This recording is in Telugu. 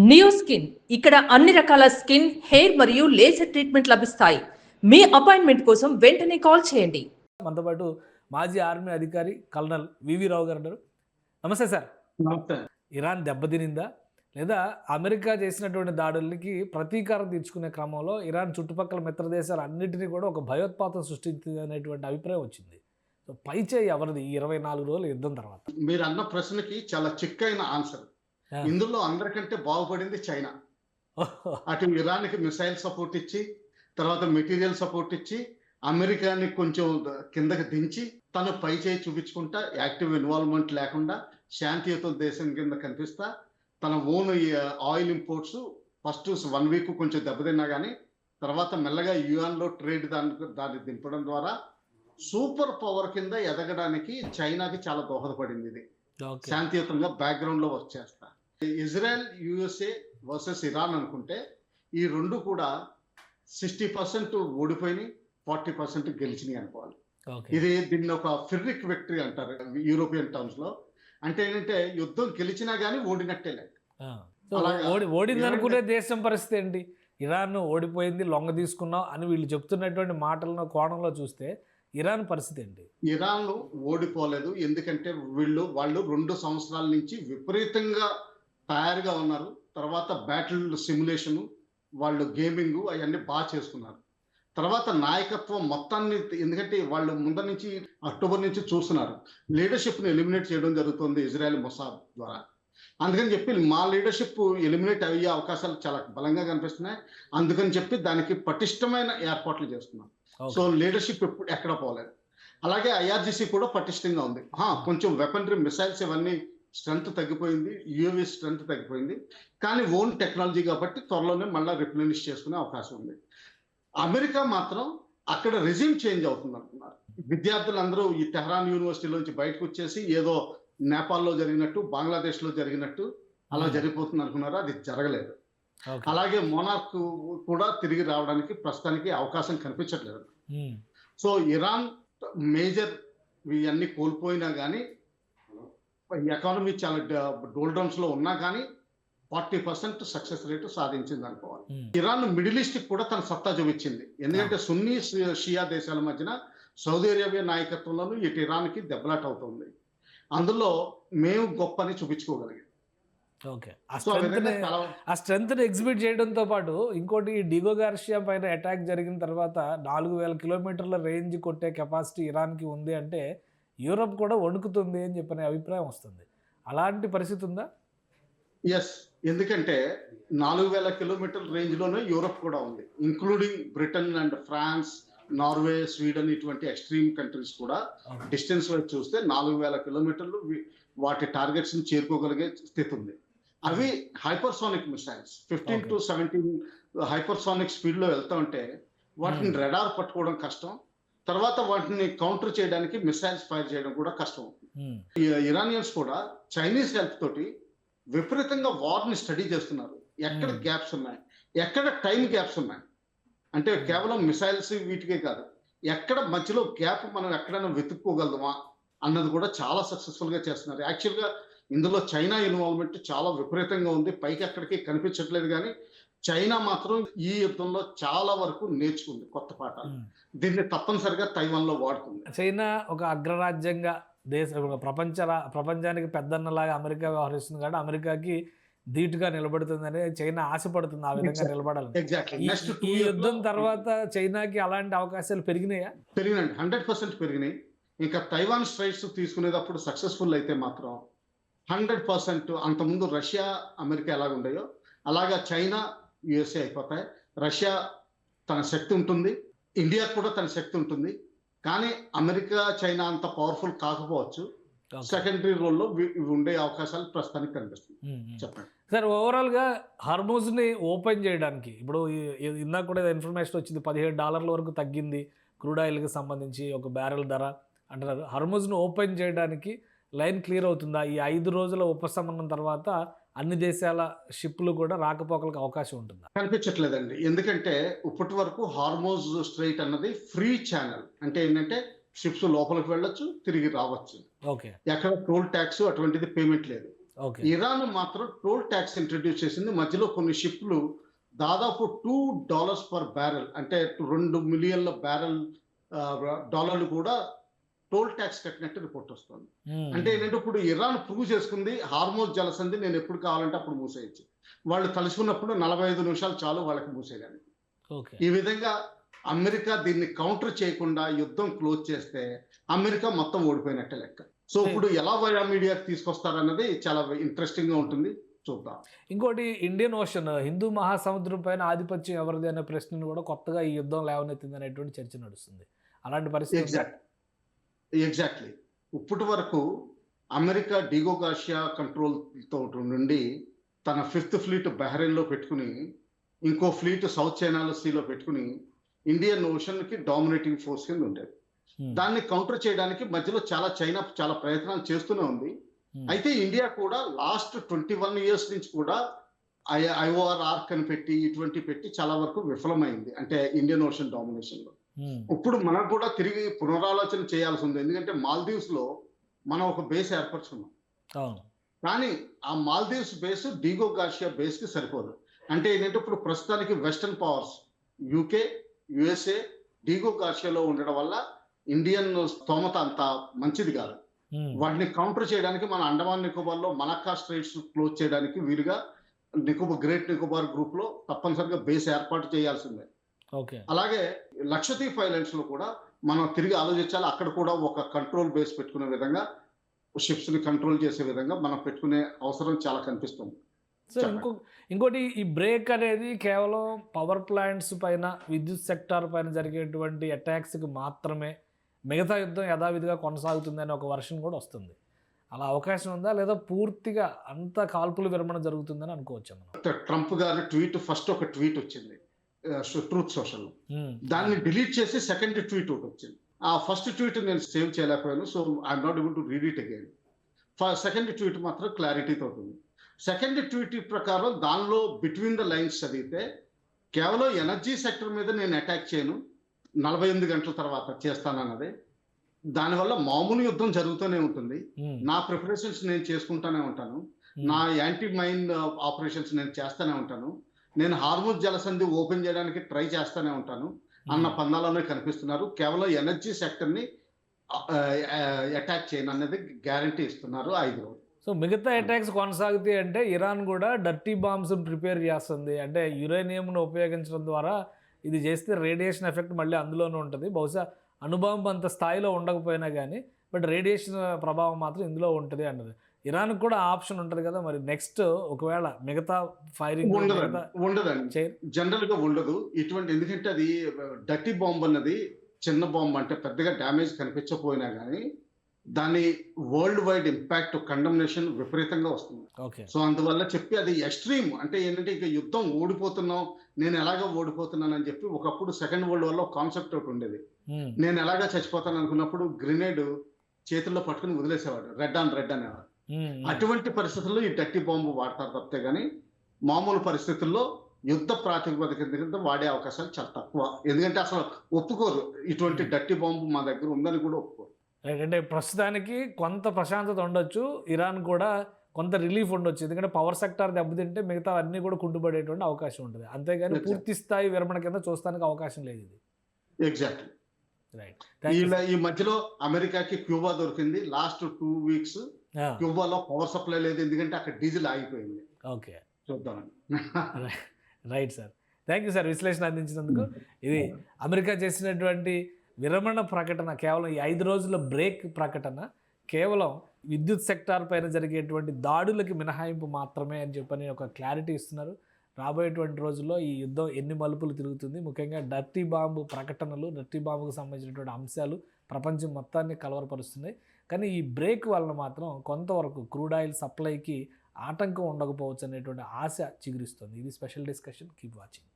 నియో స్కిన్ ఇక్కడ అన్ని రకాల స్కిన్, హెయిర్ మరియు లేజర్ ట్రీట్మెంట్ లభిస్తాయి. మీ అపాయింట్మెంట్ కోసం వెంటనే కాల్ చేయండి. మనతో పాటు మాజీ ఆర్మీ అధికారి కల్నల్ వివి రావు గారు ఉన్నారు. నమస్తే సార్. నమస్తే. ఇరాన్ దెబ్బతినిందా లేదా అమెరికా చేసినటువంటి దాడులకి ప్రతీకారం తీర్చుకునే క్రమంలో ఇరాన్ చుట్టుపక్కల మిత్ర దేశాలు అన్నింటినీ కూడా ఒక భయోత్పాతం సృష్టించింది అనేటువంటి అభిప్రాయం వచ్చింది. సో పైచేయి ఎవరిది ఈ 24 రోజుల యుద్ధం తర్వాత? మీరు అన్న ప్రశ్నకి చాలా చిక్కైన ఆన్సర్. ఇందులో అందరికంటే బాగుపడింది చైనా. అటు ఇరాన్కి మిసైల్ సపోర్ట్ ఇచ్చి, తర్వాత మెటీరియల్ సపోర్ట్ ఇచ్చి, అమెరికాని కొంచెం కిందకి దించి తను పై చేయి చూపించుకుంటా యాక్టివ్ ఇన్వాల్వ్మెంట్ లేకుండా శాంతియుత దేశం కింద కనిపిస్తా తన own oil imports first 1 week కొంచెం దెబ్బతిన్నా కానీ తర్వాత మెల్లగా యుఎన్లో ట్రేడ్ దాన్ని దింపడం ద్వారా సూపర్ పవర్ కింద ఎదగడానికి చైనాకి చాలా దోహదపడింది. ఇది శాంతియుతంగా బ్యాక్గ్రౌండ్ లో వర్క్ చేస్తా. ఇజ్రాయెల్ యుఎస్ఏ వర్సెస్ ఇరాన్ అనుకుంటే ఈ రెండు కూడా 60% ఓడిపోయినాయి, 40% గెలిచినాయి అనుకోవాలి. దీన్ని ఒక ఫిర్రిక్ విక్టరీ అంటారు యూరోపియన్ టర్మ్స్ లో. అంటే ఏంటంటే యుద్ధం గెలిచినా గానీ ఓడినట్టే లేదు. ఓడింది అనుకునే దేశం పరిస్థితి ఏంటి? ఇరాన్ ఓడిపోయింది, లొంగ తీసుకున్నాం అని వీళ్ళు చెప్తున్నటువంటి మాటలను కోణంలో చూస్తే ఇరాన్ పరిస్థితి ఏంటి? ఇరాన్ ఓడిపోలేదు, ఎందుకంటే వాళ్ళు 2 సంవత్సరాల నుంచి విపరీతంగా తయారుగా ఉన్నారు. తర్వాత బ్యాటిల్ సిమ్యులేషన్, వాళ్ళు గేమింగ్ అవన్నీ బాగా చేసుకున్నారు. తర్వాత నాయకత్వం మొత్తాన్ని, ఎందుకంటే వాళ్ళు ముందర నుంచి అక్టోబర్ నుంచి చూస్తున్నారు లీడర్షిప్ని ఎలిమినేట్ చేయడం జరుగుతుంది ఇజ్రాయెల్ మొసాద్ ద్వారా. అందుకని చెప్పి మా లీడర్షిప్ ఎలిమినేట్ అయ్యే అవకాశాలు చాలా బలంగా కనిపిస్తున్నాయి. అందుకని చెప్పి దానికి పటిష్టమైన ఏర్పాట్లు చేస్తున్నాం. సో లీడర్షిప్ ఎప్పుడు ఎక్కడ పోలేదు. అలాగే ఐఆర్జిసి కూడా పటిష్టంగా ఉంది. కొంచెం వెపనరీ మిసైల్స్ ఇవన్నీ స్ట్రెంత్ తగ్గిపోయింది, యూఏవీ స్ట్రెంత్ తగ్గిపోయింది, కానీ ఓన్ టెక్నాలజీ కాబట్టి త్వరలోనే మళ్ళీ రిప్లెనిష్ చేసుకునే అవకాశం ఉంది. అమెరికా మాత్రం అక్కడ రెజ్యూమ్ చేంజ్ అవుతుంది అనుకున్నారు. విద్యార్థులందరూ ఈ టెహరాన్ యూనివర్సిటీలోంచి బయటకు వచ్చేసి ఏదో నేపాల్లో జరిగినట్టు, బంగ్లాదేశ్లో జరిగినట్టు అలా జరిగిపోతుంది అనుకున్నారు. అది జరగలేదు. అలాగే మోనార్క్ కూడా తిరిగి రావడానికి ప్రస్తుతానికి అవకాశం కనిపించట్లేదు. సో ఇరాన్ మేజర్ ఇవన్నీ కోల్పోయినా కానీ ఎకానమీ చాలా డోల్డౌన్స్ లో ఉన్నా కానీ 40% సక్సెస్ రేటు సాధించింది అనుకోవాలి. ఇరాన్ మిడిల్ ఈస్ట్ కూడా తన సత్తా చూపించింది. ఎందుకంటే సున్నీ షియా దేశాల మధ్యన సౌదీ అరేబియా నాయకత్వంలోనూ ఇటు ఇరాన్కి దెబ్బలాట అవుతుంది. అందులో మేము గొప్ప అని చూపించుకోగలిగాం. ఆ స్ట్రెంత్ ఎగ్జిబిట్ చేయడంతో పాటు ఇంకోటి, డిగో గార్షియా పైన అటాక్ జరిగిన తర్వాత 4000 కిలోమీటర్ల రేంజ్ కొట్టే కెపాసిటీ ఇరాన్కి ఉంది అంటే యూరప్ కూడా వణుకుతుంది అని చెప్పిన అభిప్రాయం వస్తుంది. అలాంటి పరిస్థితి ఉందా? ఎస్, ఎందుకంటే 4000 కిలోమీటర్ల రేంజ్ లోనే యూరప్ కూడా ఉంది, including Britain and France, Norway, Sweden, ఇటువంటి ఎక్స్ట్రీమ్ కంట్రీస్ కూడా డిస్టెన్స్ వైపు చూస్తే 4000 కిలోమీటర్లు వాటి టార్గెట్స్ ని చేరుకోగలిగే స్థితి ఉంది. అవి hypersonic missiles 15 to 17 hypersonic speed లో వెళ్తా ఉంటే వాటిని రెడార్ పట్టుకోవడం కష్టం. తర్వాత వాటిని కౌంటర్ చేయడానికి మిసైల్స్ ఫైర్ చేయడం కూడా కష్టం. ఇరానియన్స్ కూడా చైనీస్ హెల్ప్ తోటి విపరీతంగా వార్ని స్టడీ చేస్తున్నారు. ఎక్కడ గ్యాప్స్ ఉన్నాయి, ఎక్కడ టైం గ్యాప్స్ ఉన్నాయి, అంటే కేవలం మిసైల్స్ వీటికే కాదు, ఎక్కడ మధ్యలో గ్యాప్ మనం ఎక్కడైనా వెతుక్కోగలమా అన్నది కూడా చాలా సక్సెస్ఫుల్ గా చేస్తున్నారు. యాక్చువల్గా ఇందులో చైనా ఇన్వాల్వ్మెంట్ చాలా విపరీతంగా ఉంది. పైకి ఎక్కడికి కనిపించట్లేదు, కానీ చైనా మాత్రం ఈ యుద్ధంలో చాలా వరకు నేర్చుకుంది కొత్త పాఠాలు. దీన్ని తప్పనిసరిగా తైవాన్లో వాడుతుంది. చైనా ఒక అగ్రరాజ్యంగా ప్రపంచానికి పెద్దన్నలాగా అమెరికా వ్యవహరిస్తుంది కాబట్టి అమెరికాకి ధీటుగా నిలబడుతుందని చైనా ఆశపడుతుంది ఆ విధంగా నిలబడాలని. ఈ యుద్ధం తర్వాత చైనాకి అలాంటి అవకాశాలు పెరిగినాయా? పెరిగినాయి, 100% పెరిగినాయి. ఇంకా తైవాన్ స్ట్రైట్స్ తీసుకునేటప్పుడు సక్సెస్ఫుల్ అయితే మాత్రం 100%. అంతకుముందు రష్యా అమెరికా ఎలాగ ఉండేయో అలాగా చైనా యుఎస్ఏ అయిపోతాయి. రష్యా తన శక్తి ఉంటుంది, ఇండియా కూడా తన శక్తి ఉంటుంది, కానీ అమెరికా చైనా అంత పవర్ఫుల్ కాకపోవచ్చు. సెకండరీ రోల్లో ఉండే అవకాశాలు ప్రస్తుతానికి కనిపిస్తుంది. చెప్పండి సార్, ఓవరాల్గా హార్మోజ్ని ఓపెన్ చేయడానికి ఇప్పుడు ఇందాక కూడా ఇన్ఫర్మేషన్ వచ్చింది, $17 వరకు తగ్గింది క్రూడ్ ఆయిల్కి సంబంధించి ఒక బ్యారెల్ ధర అంటున్నారు. హార్మోజ్ని ఓపెన్ చేయడానికి లైన్ క్లియర్ అవుతుందా? ఈ 5 రోజుల ఉపశమనం తర్వాత అన్ని దేశాల షిప్లు కూడా రాకపోకలకు అవకాశం ఉంటుందా? కనిపించట్లేదండి. ఎందుకంటే ఇప్పటి వరకు హార్మోజ్ స్ట్రైట్ అన్నది ఫ్రీ ఛానల్. అంటే ఏంటంటే షిప్స్ లోపలికి వెళ్ళొచ్చు, తిరిగి రావచ్చు. ఎక్కడ టోల్ ట్యాక్స్ అటువంటిది పేమెంట్ లేదు. ఓకే. ఇరాన్ మాత్రం టోల్ ట్యాక్స్ ఇంట్రడ్యూస్ చేసింది. మధ్యలో కొన్ని షిప్లు దాదాపు $2 పర్ బ్యారెల్, అంటే 2 మిలియన్ల బ్యారెల్ డాలర్లు కూడా టోల్ ట్యాక్స్ కట్టినట్టు రిపోర్ట్ వస్తుంది. అంటే ఏంటంటే ఇప్పుడు ఇరాన్ ప్రూవ్ చేసుకుంది హార్మోజ్ జలసంధి నేను ఎప్పుడు కావాలంటే అప్పుడు మూసేయచ్చు. వాళ్ళు తలుచుకున్నప్పుడు 45 నిమిషాలు చాలు వాళ్ళకి మూసేయడానికి. ఓకే. ఈ విధంగా అమెరికా దీన్ని కౌంటర్ చేయకుండా యుద్ధం క్లోజ్ చేస్తే అమెరికా మొత్తం ఓడిపోయినట్టే లెక్క. సో ఇప్పుడు ఎలా వయా మీడియాకి తీసుకొస్తారన్నది చాలా ఇంట్రెస్టింగ్ గా ఉంటుంది, చూద్దాం. ఇంకోటి ఇండియన్ ఓషన్, హిందూ మహాసముద్రం పైన ఆధిపత్యం ఎవరిది అనే ప్రశ్నను కూడా కొత్తగా ఈ యుద్ధం లేవనెత్తింది అనేటువంటి చర్చ నడుస్తుంది. అలాంటి పరిస్థితి ఎగ్జాక్ట్లీ ఇప్పటి వరకు అమెరికా డిగో గార్షియా కంట్రోల్ తో నుండి తన 5th ఫ్లీట్ బహ్రెయిన్ లో పెట్టుకుని, ఇంకో ఫ్లీట్ సౌత్ చైనా సీలో పెట్టుకుని ఇండియన్ ఓషన్ కి డామినేటింగ్ ఫోర్స్ కింద ఉండేది. దాన్ని కౌంటర్ చేయడానికి మధ్యలో చైనా చాలా ప్రయత్నాలు చేస్తూనే ఉంది. అయితే ఇండియా కూడా లాస్ట్ 21 ఇయర్స్ నుంచి కూడా ఐఓఆర్ ఆర్క్ అని పెట్టి ఇటువంటి పెట్టి చాలా వరకు విఫలమైంది, అంటే ఇండియన్ ఓషన్ డామినేషన్ లో. ఇప్పుడు మనం కూడా తిరిగి పునరాలోచన చేయాల్సి ఉంది. ఎందుకంటే మాల్దీవ్స్ లో మనం ఒక బేస్ ఏర్పరచుకున్నాం, కానీ ఆ Maldives base Diego Garcia base కి సరిపోదు. అంటే ఏంటంటే ఇప్పుడు ప్రస్తుతానికి western powers UK, USA Diego గార్షియాలో ఉండడం వల్ల ఇండియన్ స్తోమత అంత మంచిది కాదు. వాటిని కౌంటర్ చేయడానికి మన అండమాన్ నికోబార్ లో మలక్కా స్ట్రైట్స్ క్లోజ్ చేయడానికి వీలుగా గ్రేట్ నికోబార్ గ్రూప్ లో తప్పనిసరిగా బేస్ ఏర్పాటు చేయాల్సిందే. అలాగే లక్షద్వీప్ ఐలాండ్స్ లో కూడా మనం తిరిగి ఆలోచించాలి. అక్కడ కూడా ఒక కంట్రోల్ బేస్ పెట్టుకునే విధంగా, షిప్స్ ని కంట్రోల్ చేసే విధంగా మనం పెట్టుకునే అవసరం చాలా కనిపిస్తుంది. సో ఇంకోటి, ఈ బ్రేక్ అనేది కేవలం పవర్ ప్లాంట్స్ పైన, విద్యుత్ సెక్టార్ పైన జరిగేటువంటి అటాక్స్కి మాత్రమే, మిగతా యుద్ధం యథావిధిగా కొనసాగుతుంది అనే ఒక వర్షన్ కూడా వస్తుంది. అలా అవకాశం ఉందా, లేదా పూర్తిగా అంత కాల్పుల విరమణ జరుగుతుందని అనుకోవచ్చు మనం? ట్రంప్ గారి ట్వీట్, ఫస్ట్ ఒక ట్వీట్ వచ్చింది ట్రూత్ సోషల్, దాన్ని డిలీట్ చేసి సెకండ్ ట్వీట్ ఒకటి వచ్చింది. ఆ ఫస్ట్ ట్వీట్ నేను సేవ్ చేయలేకపోయాను, so I'm not able to read it again. Second tweet మాత్రం క్లారిటీతో ఉంది. సెకండ్ ట్వీట్ ప్రకారం దానిలో బిట్వీన్ ద లైన్స్ చదివితే కేవలం ఎనర్జీ సెక్టర్ మీద నేను అటాక్ చేయను, 48 గంటల తర్వాత చేస్తానన్నదే. దానివల్ల మామూలు యుద్ధం జరుగుతూనే ఉంటుంది, నా ప్రిపరేషన్స్ నేను చేసుకుంటానే ఉంటాను, నా యాంటీ మైన్ ఆపరేషన్స్ నేను చేస్తూనే ఉంటాను, నేను హార్మోజ్ జలసంధి ఓపెన్ చేయడానికి ట్రై చేస్తూనే ఉంటాను అన్న పందాలోనే కనిపిస్తున్నారు. కేవలం ఎనర్జీ సెక్టర్ ని అటాక్ చేయను అనేది గ్యారంటీ ఇస్తున్నారు 5 రోజులు. సో మిగతా అటాక్స్ కొనసాగుతాయి అంటే ఇరాన్ కూడా డర్టీ బాంబ్స్ ప్రిపేర్ చేస్తుంది. అంటే యురేనియంను ఉపయోగించడం ద్వారా ఇది చేస్తే రేడియేషన్ ఎఫెక్ట్ మళ్ళీ అందులోనే ఉంటుంది. బహుశా అణుబాంబు అంత స్థాయిలో ఉండకపోయినా కానీ, బట్ రేడియేషన్ ప్రభావం మాత్రం ఇందులో ఉంటుంది అన్నది. ఇరాన్ కూడా ఆప్షన్ ఉంటుంది కదా మరి. నెక్స్ట్ ఒకవేళ మిగతా ఫైరింగ్ ఉండదండి, జనరల్ గా ఉండదు ఇటువంటి. ఎందుకంటే అది డర్టీ బాంబ్ అన్నది చిన్న బాంబ్, అంటే పెద్దగా డ్యామేజ్ కనిపించకపోయినా కానీ దాని వరల్డ్ వైడ్ ఇంపాక్ట్, కండమ్నేషన్ విపరీతంగా వస్తుంది. సో అందువల్ల చెప్పి అది ఎక్స్ట్రీమ్, అంటే ఏంటంటే ఇక యుద్ధం ఓడిపోతున్నాం, నేను ఎలాగో ఓడిపోతున్నాను అని చెప్పి. ఒకప్పుడు సెకండ్ వరల్డ్ వార్ లో కాన్సెప్ట్ ఒకటి ఉండేది, నేను ఎలాగా చచ్చిపోతాను అనుకున్నప్పుడు గ్రెనేడ్ చేతుల్లో పట్టుకుని వదిలేసేవాడు, రెడ్ ఆన్ రెడ్ అనేవాడు. అటువంటి పరిస్థితుల్లో ఈ డర్టీ బాంబు వాడతారు తప్పితే కానీ మామూలు పరిస్థితుల్లో యుద్ధ ప్రాతిపదిక కింద వాడే అవకాశాలు చాలా తక్కువ. ఎందుకంటే అసలు ఒప్పుకోరు, ఇటువంటి డర్టీ బాంబు మా దగ్గర ఉందని కూడా ఒప్పుకోరు. అంటే ప్రస్తుతానికి కొంత ప్రశాంతత ఉండొచ్చు, ఇరాన్ కూడా కొంత రిలీఫ్ ఉండొచ్చు. ఎందుకంటే పవర్ సెక్టార్ దెబ్బతింటే మిగతా అన్ని కూడా కుంటుపడేటువంటి అవకాశం ఉంటుంది. అంతేగాని పూర్తి స్థాయి విరమణ కింద చూస్తానికి అవకాశం లేదు ఇది. ఎగ్జాక్ట్లీ. ఈ మధ్యలో అమెరికాకి క్యూబా దొరికింది. లాస్ట్ 2 వీక్స్ క్యూబాలో పవర్ సప్లై లేదు, ఎందుకంటే అక్కడ డీజిల్ ఆగిపోయింది. ఓకే, చూద్దామని. Right sir, thank you sir విశ్లేషణ అందించినందుకు. ఇది అమెరికా చేసినటువంటి విరమణ ప్రకటన, కేవలం ఈ 5 రోజుల బ్రేక్ ప్రకటన కేవలం విద్యుత్ సెక్టార్ పైన జరిగేటువంటి దాడులకి మినహాయింపు మాత్రమే అని చెప్పని ఒక క్లారిటీ ఇస్తున్నారు. రాబోయేటువంటి రోజుల్లో ఈ యుద్ధం ఎన్ని మలుపులు తిరుగుతుంది, ముఖ్యంగా డర్టీ బాంబు ప్రకటనలు, డర్టీ బాంబుకు సంబంధించినటువంటి అంశాలు ప్రపంచం మొత్తాన్ని కలవరపరుస్తున్నాయి. కానీ ఈ బ్రేక్ వలన మాత్రం కొంతవరకు క్రూడ్ ఆయిల్ సప్లైకి ఆటంకం ఉండకపోవచ్చు అనేటువంటి ఆశ చిగురిస్తుంది. ఇది స్పెషల్ డిస్కషన్. Keep watching.